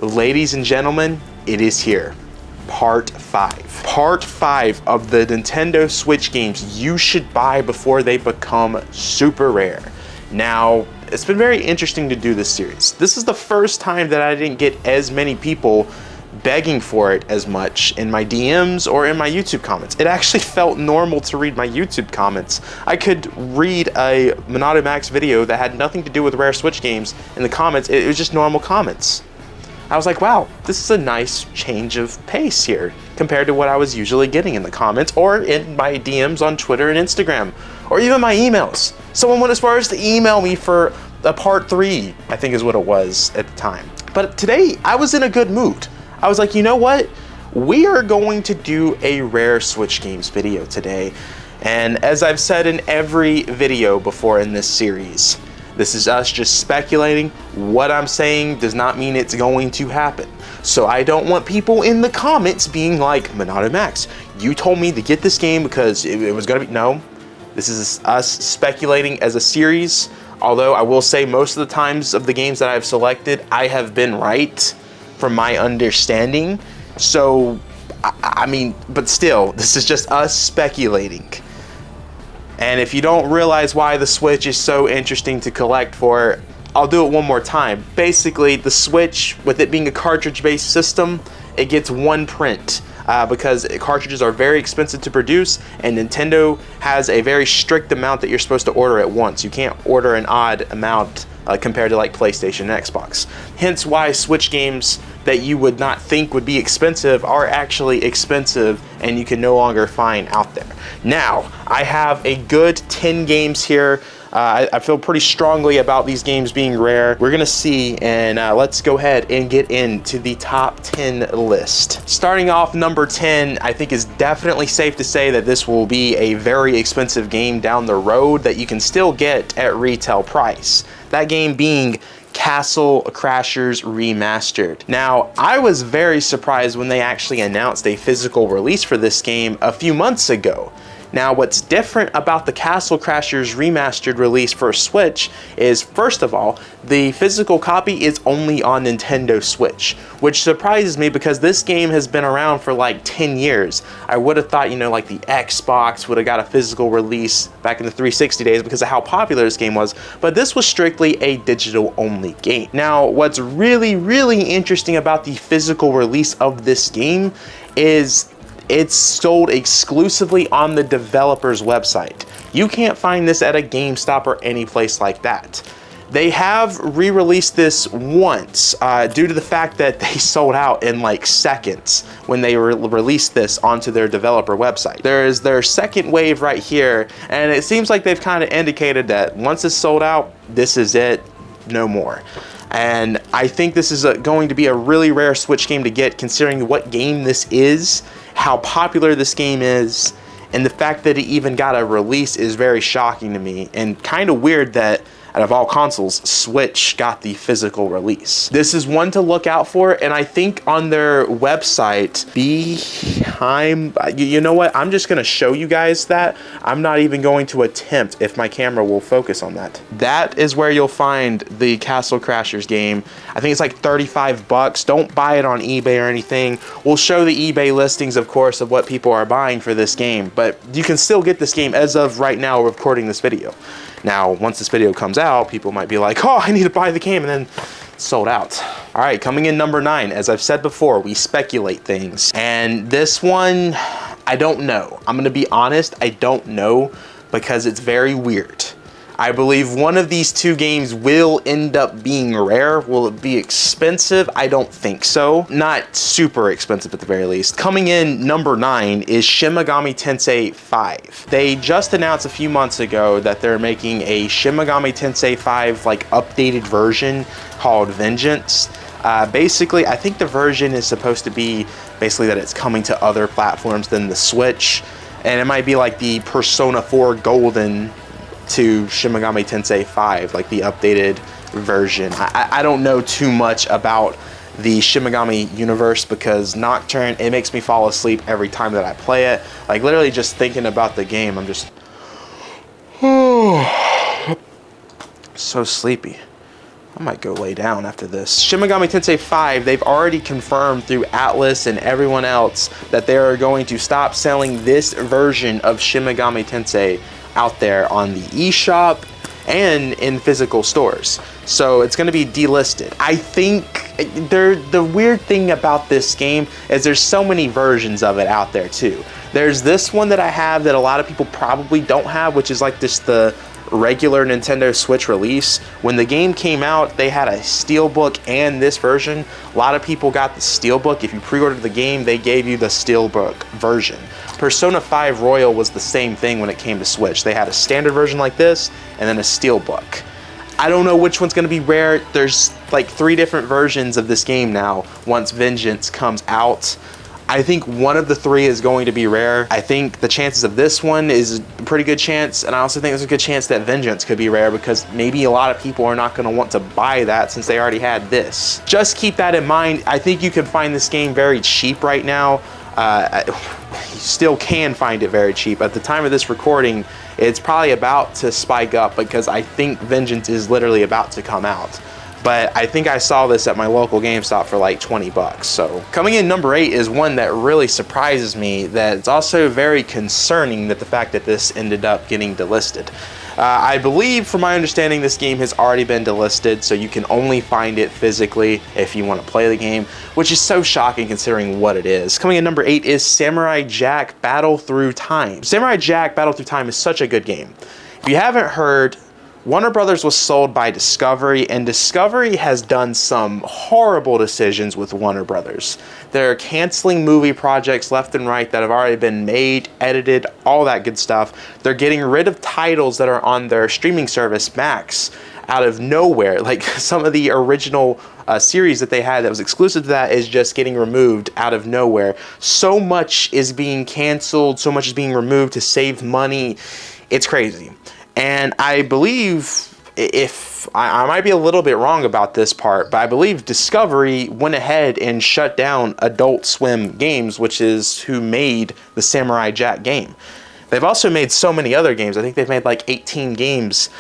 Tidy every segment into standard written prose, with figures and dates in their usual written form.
Ladies and gentlemen, it is here. Part 5. Part 5 of the Nintendo Switch games you should buy before they become super rare. Now, it's been very interesting to do this series. This is the first time that I didn't get as many people begging for it as much in my DMs or in my YouTube comments. It actually felt normal to read my YouTube comments. I could read a MONADO Max video that had nothing to do with rare Switch games in the comments. It was just normal comments. I was like, wow, this is a nice change of pace here compared to what I was usually getting in the comments or in my DMs on Twitter and Instagram, or even my emails. Someone went as far as to email me for a part 3, I think is what it was at the time. But today, I was in a good mood. I was like, you know what? We are going to do a rare Switch games video today. And as I've said in every video before in this series, this is us just speculating. What I'm saying does not mean it's going to happen. So I don't want people in the comments being like, MONADO Max, you told me to get this game because it was gonna be, no. This is us speculating as a series. Although I will say most of the times of the games that I've selected, I have been right from my understanding. So, I mean, but still, this is just us speculating. And if you don't realize why the Switch is so interesting to collect for, I'll do it one more time. Basically, the Switch, with it being a cartridge-based system, it gets one print because cartridges are very expensive to produce, and Nintendo has a very strict amount that you're supposed to order at once. You can't order an odd amount compared to like PlayStation and Xbox. Hence why Switch games that you would not think would be expensive are actually expensive and you can no longer find out there. Now, I have a good 10 games here. I feel pretty strongly about these games being rare. We're gonna see, and let's go ahead and get into the top 10 list. Starting off, number 10, I think is definitely safe to say that this will be a very expensive game down the road that you can still get at retail price. That game being Castle Crashers Remastered. Now, I was very surprised when they actually announced a physical release for this game a few months ago. Now, what's different about the Castle Crashers Remastered release for Switch is, first of all, the physical copy is only on Nintendo Switch, which surprises me because this game has been around for like 10 years. I would have thought, you know, like the Xbox would have got a physical release back in the 360 days because of how popular this game was, but this was strictly a digital-only game. Now, what's really, really interesting about the physical release of this game is it's sold exclusively on the developer's website. You can't find this at a GameStop or any place like that. They have re-released this once due to the fact that they sold out in like seconds when they released this onto their developer website. There is their second wave right here, and it seems like they've kind of indicated that once it's sold out, this is it, no more. And I think this is going to be a really rare Switch game to get, considering what game this is, how popular this game is, and the fact that it even got a release is very shocking to me, and kind of weird that out of all consoles, Switch got the physical release. This is one to look out for, and I think on their website, you know what? I'm just gonna show you guys that. I'm not even going to attempt if my camera will focus on that. That is where you'll find the Castle Crashers game. I think it's like 35 bucks. Don't buy it on eBay or anything. We'll show the eBay listings, of course, of what people are buying for this game, but you can still get this game as of right now recording this video. Now, once this video comes out, people might be like, oh, I need to buy the game, and then it's sold out. All right, coming in number 9, as I've said before, we speculate things. And this one, I don't know. I'm gonna be honest, I don't know, because it's very weird. I believe one of these two games will end up being rare. Will it be expensive? I don't think so. Not super expensive at the very least. Coming in number 9 is Shimakami Tensei 5. They just announced a few months ago that they're making a Shimakami Tensei 5 like updated version called Vengeance. Basically, I think the version is supposed to be basically that it's coming to other platforms than the Switch. And it might be like the Persona 4 Golden to Shimakami Tensei 5, like the updated version. I don't know too much about the Shimakami universe because Nocturne, it makes me fall asleep every time that I play it. Like literally just thinking about the game, I'm just so sleepy. I might go lay down after this. Shimakami Tensei 5, they've already confirmed through Atlas and everyone else that they are going to stop selling this version of Shimakami Tensei out there on the eShop and in physical stores. So it's gonna be delisted. I think the weird thing about this game is there's so many versions of it out there too. There's this one that I have that a lot of people probably don't have, which is like just the regular Nintendo Switch release. When the game came out, they had a steelbook and this version. A lot of people got the steelbook. If you pre-ordered the game, they gave you the steelbook version. Persona 5 Royal was the same thing when it came to Switch. They had a standard version like this and then a steelbook. I don't know which one's gonna be rare. There's like 3 different versions of this game now once Vengeance comes out. I think one of the 3 is going to be rare. I think the chances of this one is a pretty good chance, and I also think there's a good chance that Vengeance could be rare because maybe a lot of people are not gonna want to buy that since they already had this. Just keep that in mind. I think you can find this game very cheap right now. You still can find it very cheap. At the time of this recording, it's probably about to spike up because I think Vengeance is literally about to come out. But I think I saw this at my local GameStop for like 20 bucks. So coming in number 8 is one that really surprises me, that it's also very concerning that the fact that this ended up getting delisted. I believe, from my understanding, this game has already been delisted, so you can only find it physically if you want to play the game, which is so shocking considering what it is. Coming in number 8 is Samurai Jack Battle Through Time. Samurai Jack Battle Through Time is such a good game. If you haven't heard, Warner Brothers was sold by Discovery, and Discovery has done some horrible decisions with Warner Brothers. They're canceling movie projects left and right that have already been made, edited, all that good stuff. They're getting rid of titles that are on their streaming service, Max, out of nowhere. Like some of the original series that they had that was exclusive to that is just getting removed out of nowhere. So much is being canceled, so much is being removed to save money. It's crazy. And I believe, if I might be a little bit wrong about this part, but I believe Discovery went ahead and shut down Adult Swim Games, which is who made the Samurai Jack game. They've also made so many other games. I think they've made like 18 games.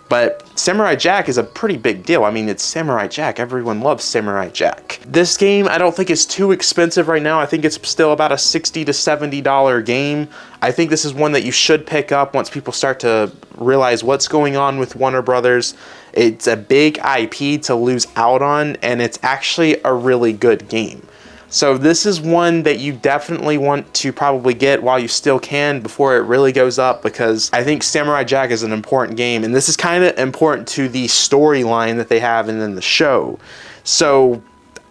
But Samurai Jack is a pretty big deal. I mean, it's Samurai Jack. Everyone loves Samurai Jack. This game, I don't think is too expensive right now. I think it's still about a $60 to $70 game. I think this is one that you should pick up once people start to realize what's going on with Warner Brothers. It's a big IP to lose out on, and it's actually a really good game. So this is one that you definitely want to probably get while you still can before it really goes up, because I think Samurai Jack is an important game, and this is kind of important to the storyline that they have and then the show. So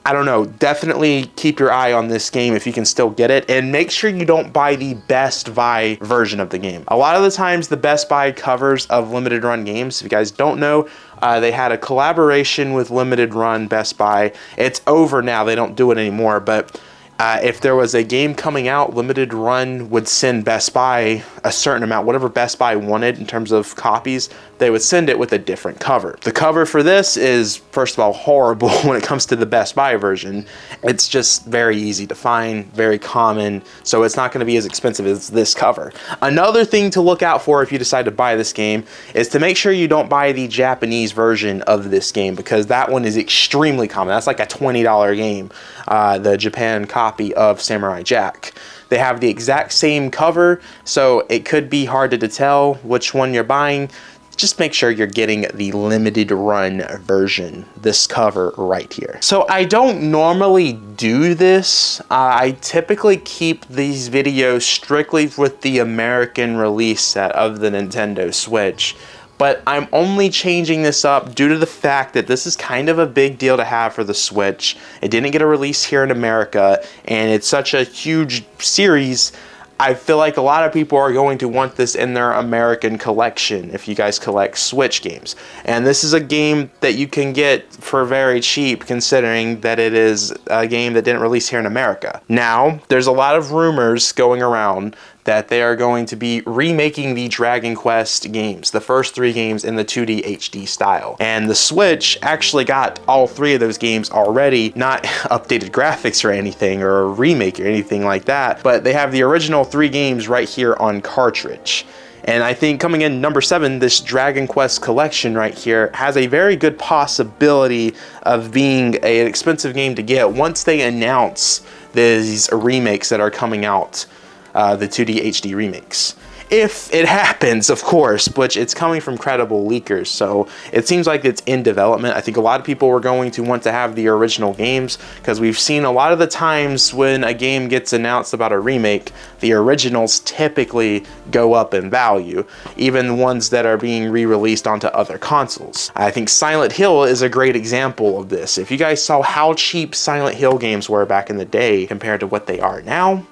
I don't know, definitely keep your eye on this game if you can still get it, and make sure you don't buy the Best Buy version of the game. A lot of the times the Best Buy covers of limited run games, if you guys don't know, they had a collaboration with Limited Run Best Buy. It's over now, they don't do it anymore, but if there was a game coming out, Limited Run would send Best Buy a certain amount, whatever Best Buy wanted in terms of copies, they would send it with a different cover. The cover for this is, first of all, horrible when it comes to the Best Buy version. It's just very easy to find, very common, so it's not going to be as expensive as this cover. Another thing to look out for if you decide to buy this game is to make sure you don't buy the Japanese version of this game, because that one is extremely common. That's like a $20 game, the Japan copy of Samurai Jack. They have the exact same cover, so it could be hard to tell which one you're buying. Just make sure you're getting the limited run version, this cover right here. So I don't normally do this. I typically keep these videos strictly with the American release set of the Nintendo Switch. But I'm only changing this up due to the fact that this is kind of a big deal to have for the Switch. It didn't get a release here in America, and it's such a huge series. I feel like a lot of people are going to want this in their American collection if you guys collect Switch games. And this is a game that you can get for very cheap, considering that it is a game that didn't release here in America. Now, there's a lot of rumors going around that they are going to be remaking the Dragon Quest games, the first 3 games in the 2D HD style. And the Switch actually got all 3 of those games already, not updated graphics or anything, or a remake or anything like that, but they have the original 3 games right here on cartridge. And I think coming in number 7, this Dragon Quest collection right here has a very good possibility of being an expensive game to get once they announce these remakes that are coming out, the 2D HD remakes. If it happens, of course, which it's coming from credible leakers, so it seems like it's in development. I think a lot of people were going to want to have the original games, because we've seen a lot of the times when a game gets announced about a remake, the originals typically go up in value, even the ones that are being re-released onto other consoles. I think Silent Hill is a great example of this. If you guys saw how cheap Silent Hill games were back in the day compared to what they are now,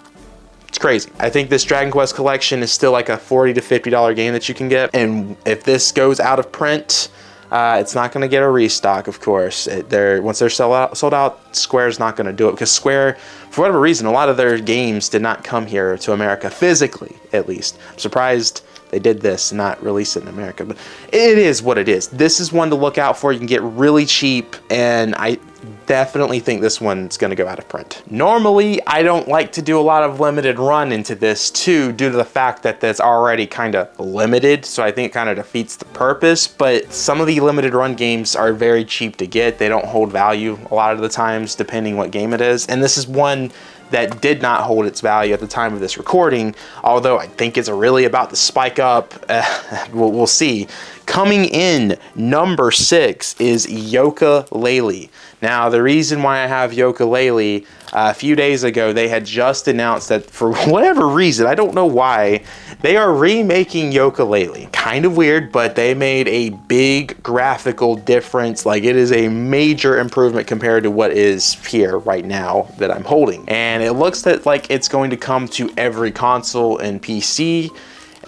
it's crazy. I think this Dragon Quest collection is still like a $40 to $50 game that you can get. And if this goes out of print, it's not going to get a restock, of course. Once they're sold out, Square's not going to do it, because Square, for whatever reason, a lot of their games did not come here to America, physically at least. I'm surprised they did this and not release it in America, but it is what it is. This is one to look out for. You can get really cheap, and I definitely think this one's gonna go out of print. Normally, I don't like to do a lot of limited run into this too, due to the fact that that's already kind of limited, so I think it kind of defeats the purpose, but some of the limited run games are very cheap to get. They don't hold value a lot of the times, depending what game it is, and this is one that did not hold its value at the time of this recording, although I think it's really about to spike up. We'll see. Coming in number 6 is YookaLaylee. Now, the reason why I have YookaLaylee, a few days ago, they had just announced that for whatever reason, I don't know why, they are remaking YookaLaylee. Kind of weird, but they made a big graphical difference. Like, it is a major improvement compared to what is here right now that I'm holding. And it looks like it's going to come to every console and PC,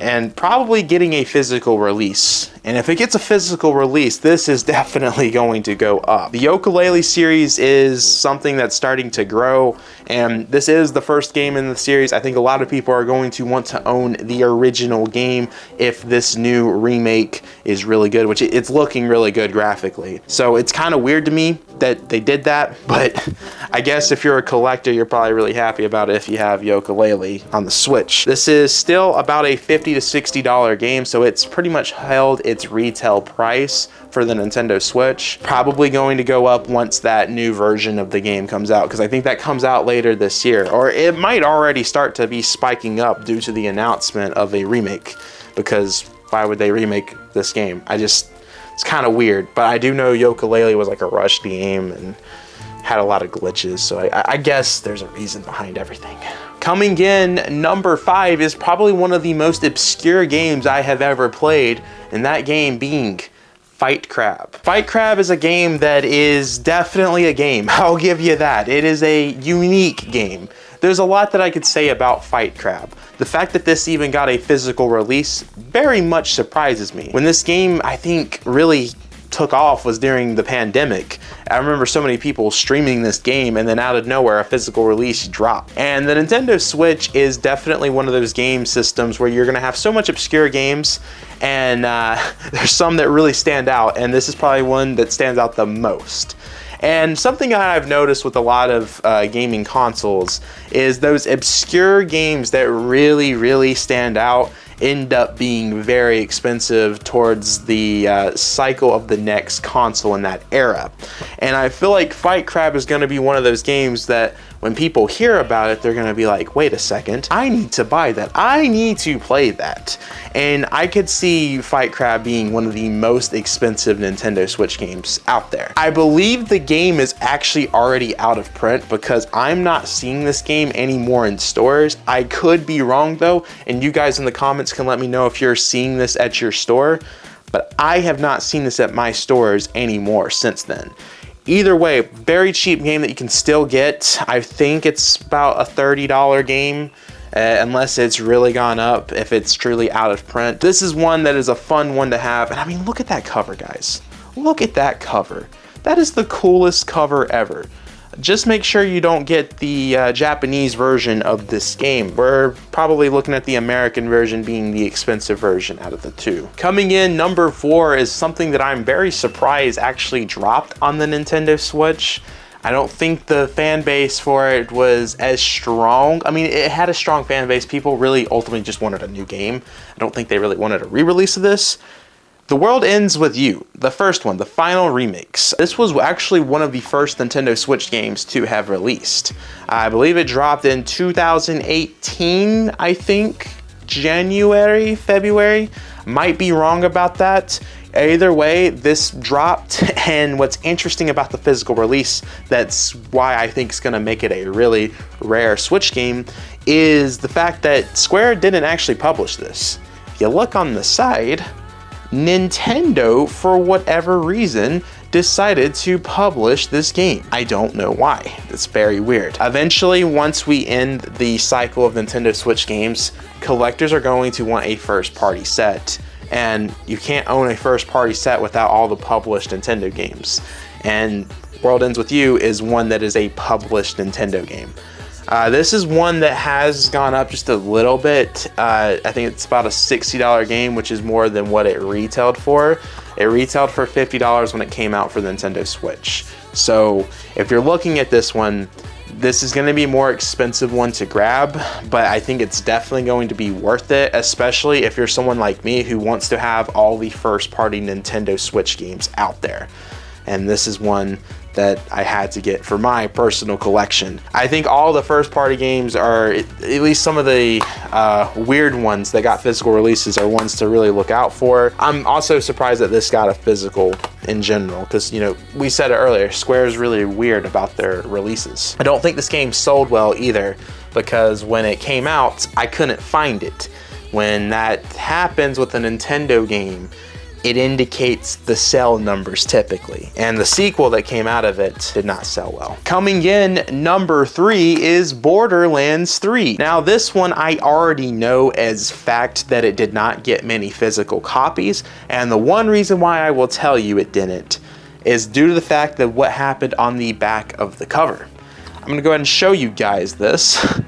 and probably getting a physical release. And if it gets a physical release, this is definitely going to go up. The YookaLaylee series is something that's starting to grow, and this is the first game in the series. I think a lot of people are going to want to own the original game if this new remake is really good, which it's looking really good graphically. So it's kind of weird to me that they did that, but I guess if you're a collector, you're probably really happy about it if you have YookaLaylee on the Switch. This is still about a $50 to $60 game, so it's pretty much held its retail price for the Nintendo Switch. Probably going to go up once that new version of the game comes out, because I think that comes out later this year, or it might already start to be spiking up due to the announcement of a remake, because why would they remake this game? It's kind of weird, but I do know YookaLaylee was like a rushed game and had a lot of glitches, so I guess there's a reason behind everything. Coming in number 5 is probably one of the most obscure games I have ever played, and that game being Fight Crab. Fight Crab is a game that is definitely a game. I'll give you that. It is a unique game. There's a lot that I could say about Fight Crab. The fact that this even got a physical release very much surprises me. When this game, I think, really took off was during the pandemic. I remember so many people streaming this game, and then out of nowhere a physical release dropped. And the Nintendo Switch is definitely one of those game systems where you're gonna have so much obscure games, and there's some that really stand out, and this is probably one that stands out the most. And something that I've noticed with a lot of gaming consoles is those obscure games that really stand out end up being very expensive towards the cycle of the next console in that era. And I feel like Fight Crab is going to be one of those games that when people hear about it, they're going to be like, wait a second, I need to buy that. I need to play that. And I could see Fight Crab being one of the most expensive Nintendo Switch games out there. I believe the game is actually already out of print, because I'm not seeing this game anymore in stores. I could be wrong though, and you guys in the comments can let me know if you're seeing this at your store, but I have not seen this at my stores anymore since then. Either way, very cheap game that you can still get. I think it's about a $30 game, unless it's really gone up, if it's truly out of print. This is one that is a fun one to have. And I mean, look at that cover, guys. Look at that cover. That is the coolest cover ever. Just make sure you don't get the Japanese version of this game. We're probably looking at the American version being the expensive version out of the two. Coming in number 4 is something that I'm very surprised actually dropped on the Nintendo Switch. I don't think the fan base for it was as strong. I mean, it had a strong fan base. People really ultimately just wanted a new game. I don't think they really wanted a re-release of this. The World Ends With You, the first one, the final remix. This was actually one of the first Nintendo Switch games to have released. I believe it dropped in 2018, I think, January, February. Might be wrong about that. Either way, this dropped, and what's interesting about the physical release, that's why I think it's gonna make it a really rare Switch game, is the fact that Square didn't actually publish this. If you look on the side, Nintendo, for whatever reason, decided to publish this game. I don't know why. It's very weird. Eventually, once we end the cycle of Nintendo Switch games, collectors are going to want a first-party set. And you can't own a first-party set without all the published Nintendo games. And World Ends With You is one that is a published Nintendo game. This is one that has gone up just a little bit. I think it's about a $60 game, which is more than what it retailed for. It retailed for $50 when it came out for the Nintendo Switch. So if you're looking at this one, this is going to be a more expensive one to grab, but I think it's definitely going to be worth it, especially if you're someone like me who wants to have all the first-party Nintendo Switch games out there. And this is one that I had to get for my personal collection. I think all the first-party games are, at least some of the weird ones that got physical releases, are ones to really look out for. I'm also surprised that this got a physical in general, because, you know, we said it earlier, Square is really weird about their releases. I don't think this game sold well either, because when it came out, I couldn't find it. When that happens with a Nintendo game, it indicates the sell numbers typically, and the sequel that came out of it did not sell well. Coming in number 3 is Borderlands 3. Now this one I already know as fact that it did not get many physical copies, and the one reason why I will tell you it didn't is due to the fact that what happened on the back of the cover. I'm gonna go ahead and show you guys this.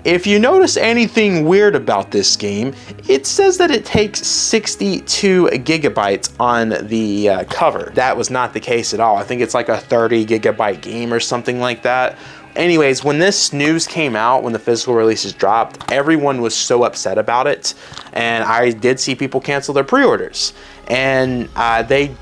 If you notice anything weird about this game, it says that it takes 62 gigabytes on the cover. That was not the case at all. I think it's like a 30 gigabyte game or something like that. Anyways, when this news came out, when the physical releases dropped, everyone was so upset about it. And I did see people cancel their pre-orders. And they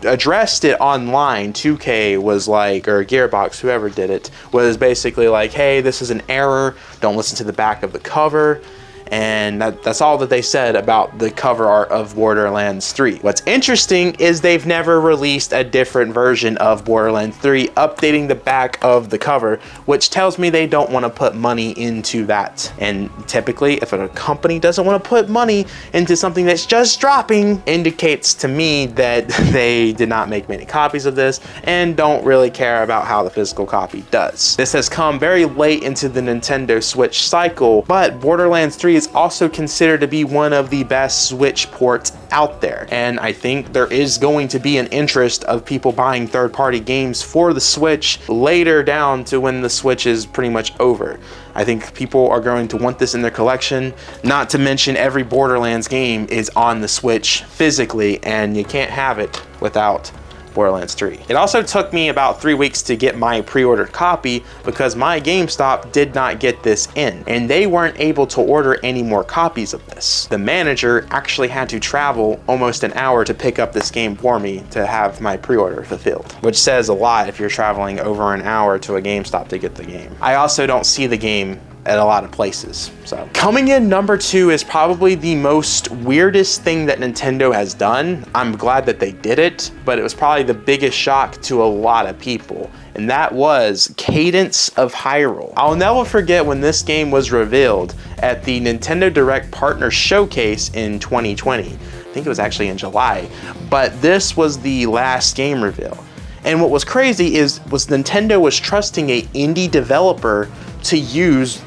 addressed it online. 2K was like, or Gearbox, whoever did it, was basically like, hey, this is an error, don't listen to the back of the cover. And that's all that they said about the cover art of Borderlands 3. What's interesting is they've never released a different version of Borderlands 3 updating the back of the cover, which tells me they don't want to put money into that. And typically, if a company doesn't want to put money into something that's just dropping, indicates to me that they did not make many copies of this and don't really care about how the physical copy does. This has come very late into the Nintendo Switch cycle, but Borderlands 3 is also considered to be one of the best Switch ports out there. And I think there is going to be an interest of people buying third-party games for the Switch later down to when the Switch is pretty much over. I think people are going to want this in their collection, not to mention every Borderlands game is on the Switch physically, and you can't have it without Borderlands 3. It also took me about 3 weeks to get my pre-ordered copy because my GameStop did not get this in, and they weren't able to order any more copies of this. The manager actually had to travel almost an hour to pick up this game for me to have my pre-order fulfilled, which says a lot if you're traveling over an hour to a GameStop to get the game. I also don't see the game at a lot of places. So coming in number 2 is probably the most weirdest thing that Nintendo has done. I'm glad that they did it, but it was probably the biggest shock to a lot of people, and that was Cadence of Hyrule. I'll never forget when this game was revealed at the Nintendo Direct Partner Showcase in 2020. I think it was actually in July, but this was the last game reveal. And what was crazy was Nintendo was trusting an indie developer to use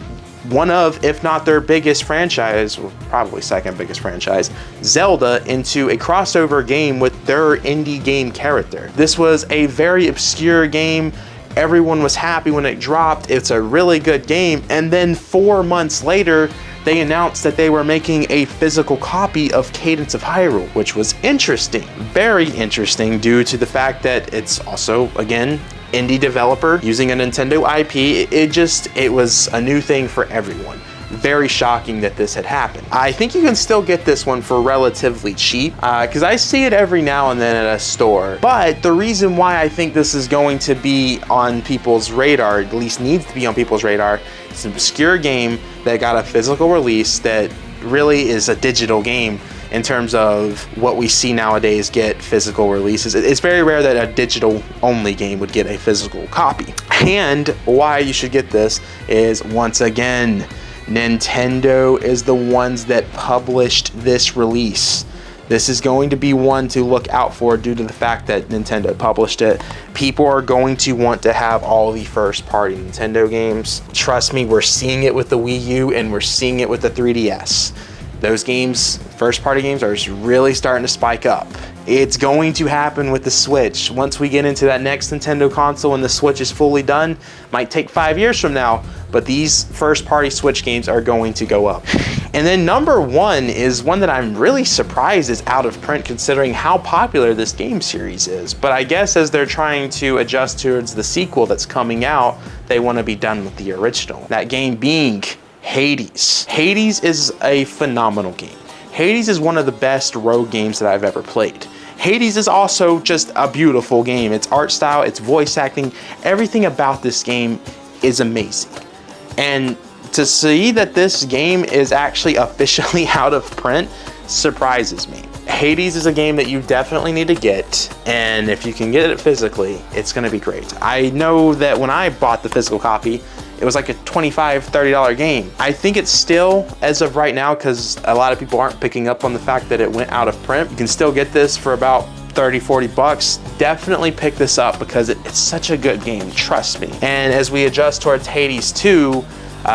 one of, if not their biggest franchise, or probably second biggest franchise, Zelda, into a crossover game with their indie game character. This was a very obscure game. Everyone was happy when it dropped. It's a really good game. And then 4 months later, they announced that they were making a physical copy of Cadence of Hyrule, which was interesting. Very interesting due to the fact that it's also, again, indie developer using a Nintendo IP. It was a new thing for everyone. Very shocking that this had happened. I think you can still get this one for relatively cheap because I see it every now and then at a store. But the reason why I think this is going to be on people's radar, at least needs to be on people's radar, it's an obscure game that got a physical release that really is a digital game in terms of what we see nowadays get physical releases. It's very rare that a digital only game would get a physical copy. And why you should get this is, once again, Nintendo is the ones that published this release. This is going to be one to look out for due to the fact that Nintendo published it. People are going to want to have all the first party Nintendo games. Trust me, we're seeing it with the Wii U and we're seeing it with the 3DS. Those games, first party games, are really starting to spike up. It's going to happen with the Switch. Once we get into that next Nintendo console and the Switch is fully done, might take 5 years from now, but these first party Switch games are going to go up. And then number one is one that I'm really surprised is out of print considering how popular this game series is. But I guess as they're trying to adjust towards the sequel that's coming out, they want to be done with the original. That game being Hades. Hades is a phenomenal game. Hades is one of the best rogue games that I've ever played. Hades is also just a beautiful game. Its art style, its voice acting, everything about this game is amazing. And to see that this game is actually officially out of print surprises me. Hades is a game that you definitely need to get, and if you can get it physically, it's gonna be great. I know that when I bought the physical copy, it was like a $25, $30 game. I think it's still, as of right now, because a lot of people aren't picking up on the fact that it went out of print, you can still get this for about 30, 40 bucks. Definitely pick this up because it's such a good game, trust me. And as we adjust towards Hades 2,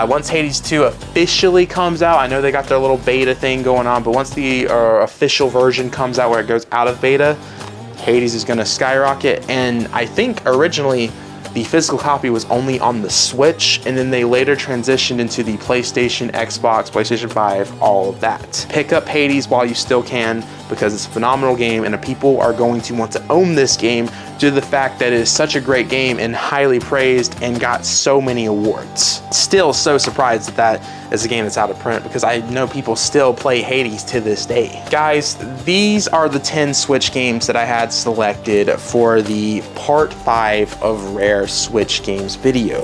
once Hades 2 officially comes out, I know they got their little beta thing going on, but once the official version comes out where it goes out of beta, Hades is gonna skyrocket. And I think originally the physical copy was only on the Switch, and then they later transitioned into the PlayStation, Xbox, PlayStation 5, all of that. Pick up Hades while you still can because it's a phenomenal game and people are going to want to own this game due to the fact that it is such a great game and highly praised and got so many awards. Still so surprised that that is a game that's out of print because I know people still play Hades to this day. Guys, these are the 10 Switch games that I had selected for the part 5 of Rare Switch Games video.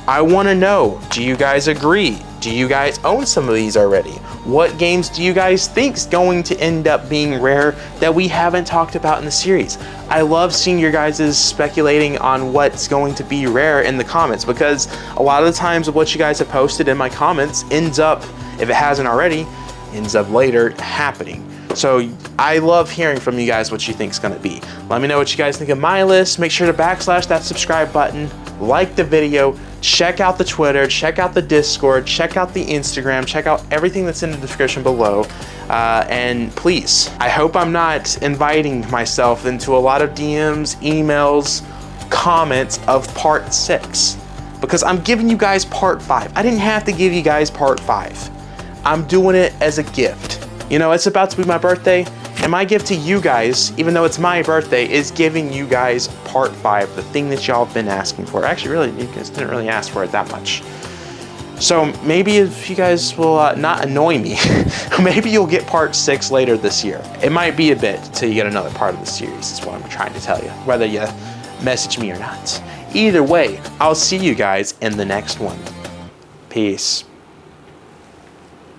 I want to know, do you guys agree? Do you guys own some of these already? What games do you guys think is going to end up being rare that we haven't talked about in the series? I love seeing your guys' speculating on what's going to be rare in the comments because a lot of the times what you guys have posted in my comments ends up, if it hasn't already, ends up later happening. So I love hearing from you guys what you think is going to be. Let me know what you guys think of my list. Make sure to backslash that subscribe button, like the video, check out the Twitter, check out the Discord, check out the Instagram, check out everything that's in the description below. And please, I hope I'm not inviting myself into a lot of DMs, emails, comments of part 6 because I'm giving you guys part 5. I didn't have to give you guys part 5. I'm doing it as a gift. You know, it's about to be my birthday, and my gift to you guys, even though it's my birthday, is giving you guys part 5, the thing that y'all have been asking for. Actually, really, you guys didn't really ask for it that much. So maybe if you guys will not annoy me, maybe you'll get part 6 later this year. It might be a bit till you get another part of the series, is what I'm trying to tell you, whether you message me or not. Either way, I'll see you guys in the next one. Peace.